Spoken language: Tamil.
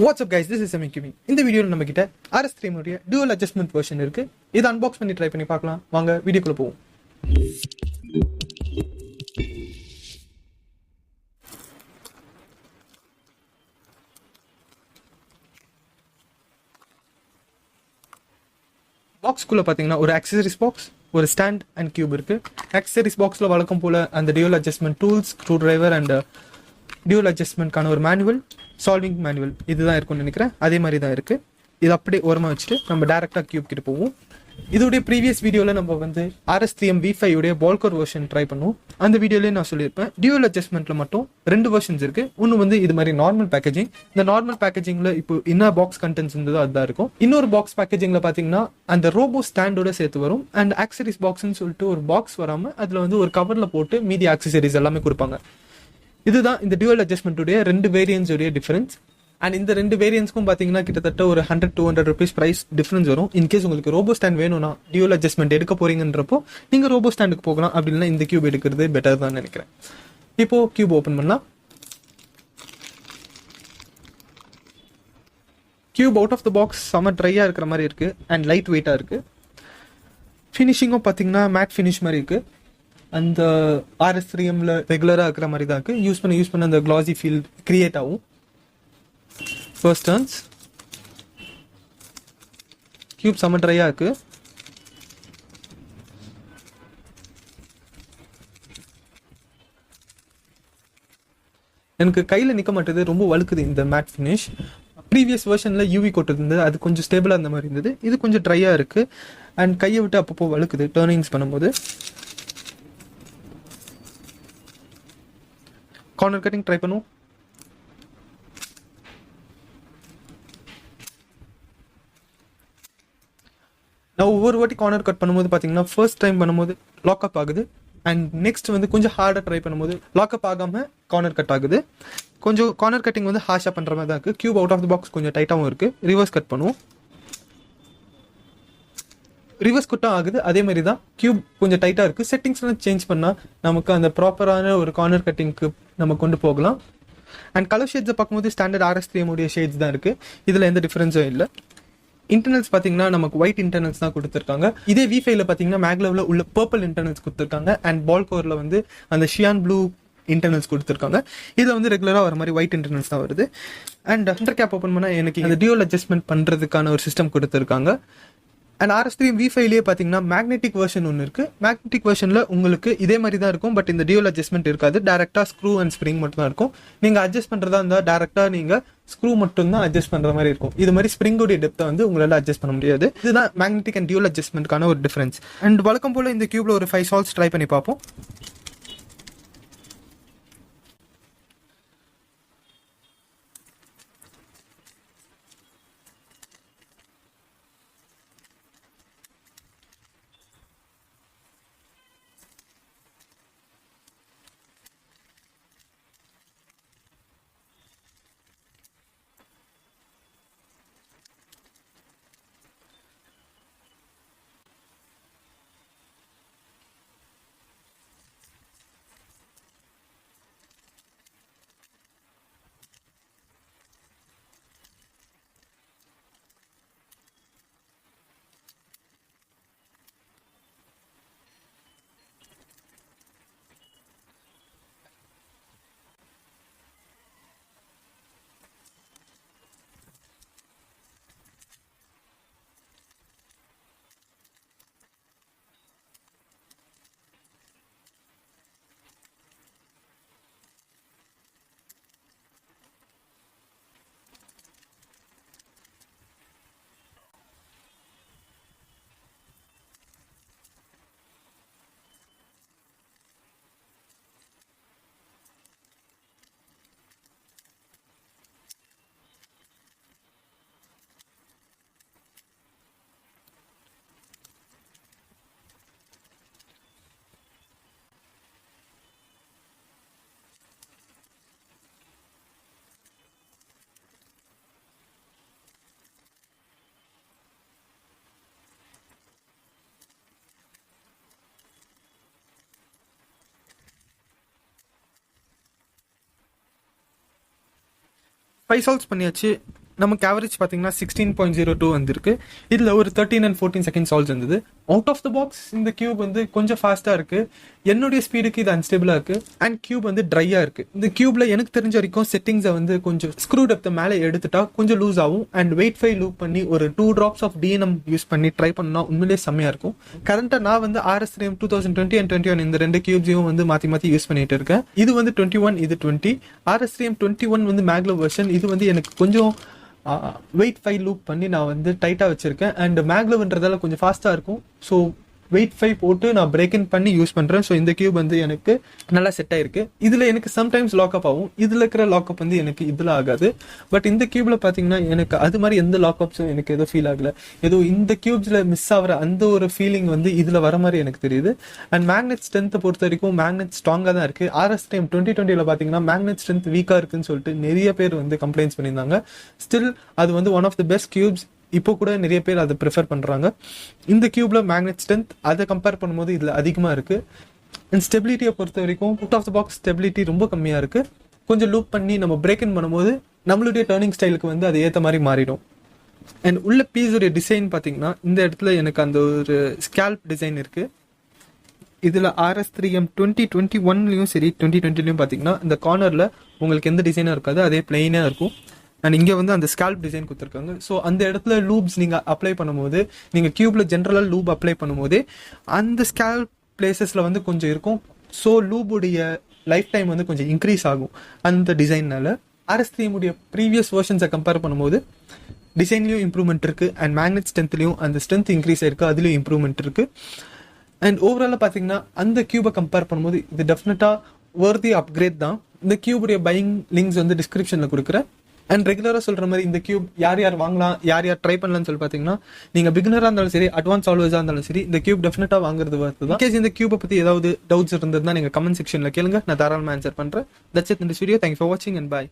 What's up guys, this is MoYu. இந்த வீடியோல நம்ம கிட்ட RS3M உடைய dual adjustment version இருக்கு. இத அன்பாக்ஸ் பண்ணி ட்ரை பண்ணி பார்க்கலாம். வாங்க வீடியோக்குள்ள போவோம். பாக்ஸ்க்குள்ள பாத்தீங்கன்னா ஒரு accessories box, ஒரு ஸ்டாண்ட் அண்ட் கியூப் இருக்கு. accessories boxல வழக்கம் போல அந்த dual adjustment tools, screwdriver and dual adjustment கான ஒரு மேனுவல், சால்விங் மேனுவல் இதுதான் இருக்கும்னு நினைக்கிறேன். அதே மாதிரி தான் இருக்கு. இது அப்படியே ஓரமா வச்சுட்டு நம்ம டைரக்டா கியூப் கிட்ட போவோம். இதோடைய ப்ரீவியஸ் வீடியோல நம்ம வந்து RS3M V5 உடைய பால் கோர் வெர்ஷன் ட்ரை பண்ணுவோம். அந்த வீடியோலயே நான் சொல்லியிருப்பேன் டியூவல் அட்ஜஸ்ட்மெண்ட்ல மட்டும் 2 வெர்ஷன்ஸ் இருக்கு. ஒன்னு வந்து இது மாதிரி நார்மல் பேக்கேஜிங். இந்த நார்மல் பேக்கேஜிங்ல இப்போ என்ன பாக்ஸ் கண்டென்ட்ஸ் இருந்ததோ அதுதான் இருக்கும். இன்னொரு பாக்ஸ் பேக்கேஜிங்ல பாத்தீங்கன்னா அந்த ரோபோ ஸ்டாண்டோட சேர்த்து வரும். அண்ட் ஆக்சசரிஸ் பாக்ஸ்ன்னு சொல்லிட்டு ஒரு பாக்ஸ் வராம அதுல வந்து ஒரு கவர்ல போட்டு மீதி ஆக்சசரிஸ் எல்லாமே கொடுப்பாங்க. இதுதான் இந்த டியூவல் அட்ஜஸ்ட்மெண்ட் உடைய 2 வேரியன்ஸ் உடைய டிஃபரன்ஸ். அண்ட் இந்த 2 வேரியன்ஸ்க்கும் பாத்தீங்கன்னா கிட்டத்தட்ட ஒரு 100-200 rupees பிரைஸ் டிஃபரன்ஸ் வரும். இன்கேஸ் உங்களுக்கு ரோபோ ஸ்டாண்ட் வேணும்னா டியூவல் அட்ஜஸ்ட்மெண்ட் எடுக்க போறீங்கன்றப்போ நீங்க ரோபோ ஸ்டாண்டுக்கு போகலாம். அப்படின்னா இந்த கியூப் எடுக்கிறது பெட்டர் தான் நினைக்கிறேன். இப்போ கியூப் ஓபன் பண்ணலாம். Cube out of the box செம ட்ரையா இருக்கிற மாதிரி இருக்கு அண்ட் லைட் வெயிட்டா இருக்கு. ஃபினிஷிங்கும் பாத்தீங்கன்னா மேட் ஃபினிஷ் மாதிரி இருக்கு. அந்த RS3Mல ரெகுலரா இருக்கிற மாதிரி தான் இருக்கு. யூஸ் பண்ண அந்த கிளாசி ஃபீல் கிரியேட் ஆகும். ஃபர்ஸ்ட் டர்ன்ஸ் கியூப் செம ட்ரையா இருக்கு. எனக்கு கையில நிக்க மாட்டேது, ரொம்ப வழுக்குது இந்த மேட் ஃபினிஷ். ப்ரீவியஸ் வெர்ஷன்ல யூவி கோட் இருந்தது, அது கொஞ்சம் ஸ்டேபிளா அந்த மாதிரி இருந்தது. இது கொஞ்சம் ட்ரையா இருக்கு அண்ட் கையை விட்டு அப்பப்போ வழுக்குது டர்னிங்ஸ் பண்ணும்போது. கார்னர் கட்டிங் ட்ரை பண்ணுவோம். நான் ஒவ்வொரு வாட்டி கார்னர் கட் பண்ணும்போது பார்த்தீங்கன்னா ஃபர்ஸ்ட் டைம் பண்ணும்போது லாக்அப் ஆகுது அண்ட் நெக்ஸ்ட் வந்து கொஞ்சம் ஹார்டாக ட்ரை பண்ணும்போது லாக்அப் ஆகாமல் கார்னர் கட் ஆகுது. கொஞ்சம் கார்னர் கட்டிங் வந்து ஹார்ஷாக பண்ணுற மாதிரி தான் இருக்குது. Cube out of the box கொஞ்சம் டைட்டாகவும் இருக்குது. ரிவர்ஸ் கட் பண்ணுவோம். ரிவர்ஸ் கட்டும் ஆகுது. அதே மாதிரி தான் கியூப் கொஞ்சம் டைட்டாக இருக்குது. செட்டிங்ஸ்லாம் சேஞ்ச் பண்ணால் நமக்கு அந்த ப்ராப்பரான ஒரு கார்னர் கட்டிங்க்கு நம்ம கொண்டு போகலாம். அண்ட் கலர் ஷேட்ஸை பார்க்கும்போது ஸ்டாண்டர்ட் RS3M உடைய ஷேட்ஸ் தான் இருக்குது. இதில் எந்த டிஃபரன்ஸும் இல்லை. இன்டர்னல்ஸ் பார்த்தீங்கன்னா நமக்கு ஒயிட் இன்டர்னல்ஸ் தான் கொடுத்துருக்காங்க. இதே V5ல பார்த்தீங்கன்னா மேக்லவ்ல உள்ள பர்பிள் இன்டர்னல்ஸ் கொடுத்துருக்காங்க. அண்ட் பால் கோர்ல வந்து அந்த ஷியான் ப்ளூ இன்டர்னல்ஸ் கொடுத்துருக்காங்க. இதில் வந்து ரெகுலராக வர மாதிரி ஒயிட் இன்டர்னல்ஸ் தான் வருது. அண்ட் அண்டர் கேப் ஓப்பன் பண்ணால் எனக்கு அந்த டியூவல் அட்ஜஸ்ட்மெண்ட் பண்ணுறதுக்கான ஒரு சிஸ்டம் கொடுத்துருக்காங்க. அண்ட் RS3M V5லேயே பார்த்தீங்கன்னா மேக்னெட்டிக் வெர்ஷன் ஒன்று இருக்குது. மேக்னெட்டிக் வெர்ஷனில் உங்களுக்கு இதே மாதிரி தான் இருக்கும். பட் இந்த டியூவல் அட்ஜஸ்ட்மெண்ட் இருக்காது. டேரெக்டாக ஸ்க்ரூ அண்ட் ஸ்ப்ரிங் மட்டும் தான் இருக்கும். நீங்கள் அட்ஜஸ்ட் பண்ணுறதா இருந்தால் டேரெக்டாக நீங்கள் ஸ்க்ரூ மட்டும் தான் அட்ஜஸ்ட் பண்ணுற மாதிரி இருக்கும். இது மாதிரி ஸ்ப்ரிங்கோடைய டெப்த்தை வந்து உங்களால் அட்ஜஸ்ட் பண்ண முடியாது. இதுதான் மேக்னெட்டிக் அண்ட் டியூவல் அட்ஜஸ்ட்மெண்ட்கான ஒரு டிஃபரன்ஸ். அண்ட் வழக்கம் போல் இந்த கியூப்ல ஒரு 5 சால்வ்ஸ் ட்ரை பண்ணி பார்ப்போம். ஃபைவ் சால்வ்ஸ் பண்ணியாச்சு. நமக்கு ஆவரேஜ் பார்த்தீங்கன்னா 16.02 வந்திருக்கு. இதில் ஒரு 13 and 14 செகண்ட் சால்வ்ஸ் இருந்தது. அவுட் ஆஃப் த பாக்ஸ் இந்த கியூப் வந்து கொஞ்சம் ஃபாஸ்ட்டாக இருக்குது. என்னுடைய ஸ்பீடுக்கு இது அன்ஸ்டேபிளாக இருக்குது. அண்ட் கியூப் வந்து ட்ரையாக இருக்குது. இந்த கியூபில் எனக்கு தெரிஞ்ச வரைக்கும் செட்டிங்ஸை வந்து கொஞ்சம் ஸ்க்ரூ டெப்த் மேலே எடுத்துட்டா கொஞ்சம் லூஸ் ஆகும். அண்ட் வெயிட் ஃபை லூப் பண்ணி ஒரு 2 drops ஆஃப் டிஎன்எம் யூஸ் பண்ணி ட்ரை பண்ணா உண்மையிலேயே செம்மையாக இருக்கும். கரண்ட்டாக நான் வந்து RS3M 2020 and 21 இந்த 2 கியூப்ஸையும் வந்து மாற்றி யூஸ் பண்ணிட்டு இருக்கேன். இது வந்து 21, இது 20. RS3M 21 வந்து மேக்லோ வெர்ஷன். இது வந்து எனக்கு கொஞ்சம் வெயிட் ஃபை லூப் பண்ணி நான் வந்து டைட்டாக வச்சிருக்கேன். அண்ட் மேக்லோன்றதால கொஞ்சம் ஃபாஸ்ட்டாக இருக்கும். ஸோ வெயிட் ஃபை போட்டு நான் பிரேக் இன் பண்ணி யூஸ் பண்ணுறேன். ஸோ இந்த கியூப் வந்து எனக்கு நல்லா செட் ஆயிருக்கு. இதில் எனக்கு சம்டைம்ஸ் லாக்அப் ஆகும். இதில் இருக்கிற லாக்அப் வந்து எனக்கு இதில் ஆகாது. பட் இந்த கியூப்ல பார்த்தீங்கன்னா எனக்கு அது மாதிரி எந்த லாக்அப்ஸும் எனக்கு எதுவும் ஃபீல் ஆகல. ஏதோ இந்த கியூப்ஸில் மிஸ் ஆகிற அந்த ஒரு ஃபீலிங் வந்து இதில் வர மாதிரி எனக்கு தெரியுது. அண்ட் மேக்னெட் ஸ்ட்ரென்த்தை பொறுத்த வரைக்கும் மேக்னெட் ஸ்ட்ராங்காக தான் இருக்குது. RS3M 2020 பார்த்தீங்கன்னா மேக்னெட் ஸ்ட்ரென்த் வீக்காக இருக்குன்னு சொல்லிட்டு நிறைய பேர் வந்து கம்ப்ளைண்ட்ஸ் பண்ணியிருந்தாங்க. ஸ்டில் அது வந்து one of the best cubes. இப்போ கூட நிறைய பேர் அதை ப்ரிஃபர் பண்ணுறாங்க. இந்த கியூப்ல மேக்னெட் ஸ்ட்ரென்த் அதை கம்பேர் பண்ணும்போது இதில் அதிகமாக இருக்குது. அண்ட் ஸ்டெபிலிட்டியை பொறுத்த வரைக்கும் out of the box stability ரொம்ப கம்மியாக இருக்குது. கொஞ்சம் லூப் பண்ணி நம்ம பிரேக் இன் பண்ணும்போது நம்மளுடைய டர்னிங் ஸ்டைலுக்கு வந்து அது ஏற்ற மாதிரி மாறிடும். அண்ட் உள்ள பீஸுடைய டிசைன் பார்த்தீங்கன்னா இந்த இடத்துல எனக்கு அந்த ஒரு ஸ்கேல்ப் டிசைன் இருக்குது. இதில் RS3M 2021லையும் சரி 2020லையும் பார்த்தீங்கன்னா இந்த கார்னரில் உங்களுக்கு எந்த டிசைனாக இருக்காது, அதே பிளெயினாக இருக்கும். அண்ட் இங்கே வந்து அந்த ஸ்கேல்ப் டிசைன் கொடுத்துருக்காங்க. ஸோ அந்த இடத்துல லூப்ஸ் நீங்கள் அப்ளை பண்ணும்போது, நீங்கள் கியூபில் ஜென்ரலாக லூப் அப்ளை பண்ணும்போதே அந்த ஸ்கேல்ப் பிளேசஸில் வந்து கொஞ்சம் இருக்கும். ஸோ லூபுடைய லைஃப் டைம் வந்து கொஞ்சம் இன்க்ரீஸ் ஆகும் அந்த டிசைன்னால. RS3M உடைய ப்ரீவியஸ் வெர்ஷன்ஸை கம்பேர் பண்ணும்போது டிசைன்லேயும் இம்ப்ரூவ்மெண்ட் இருக்குது. அண்ட் மேக்னெட் ஸ்ட்ரென்த்லையும் அந்த ஸ்ட்ரென்த் இன்க்ரீஸ் ஆயிருக்கு, அதுலேயும் இம்ப்ரூவ்மெண்ட் இருக்குது. அண்ட் ஓவராலாக பார்த்தீங்கன்னா அந்த கியூபை கம்பேர் பண்ணும்போது இது டெஃபினட்டாக வர்தி அப்கிரேட் தான். இந்த கியூபுடைய பையிங் லிங்க்ஸ் வந்து டிஸ்கிரிப்ஷனில் கொடுக்குறேன். அண்ட் ரெகுலராக சொல்கிற மாதிரி இந்த கியூப் யார் வாங்கலாம், யார் ட்ரை பண்ணலாம்னு சொல்லி பார்த்தீங்கன்னா, நீங்கள் பிகினராக இருந்தாலும் சரி, அட்வான்ஸ் ஆல்வேஸாக இருந்தாலும் சரி, இந்த கியூப் டெஃபினட்டாக வாங்குறது வருது தான். கேஸ் இந்த கியூபை பற்றி ஏதாவது டவுட்ஸ் இருந்ததுன்னா நீங்கள் கமெண்ட் செக்ஷனில் கேளுங்க, நான் தாராளமாக ஆன்சர் பண்ணுறேன். தட்ஸ் இட் இந்த வீடியோ. தேங்க்யூ ஃபார் வாட்சிங் அண்ட் பாய்.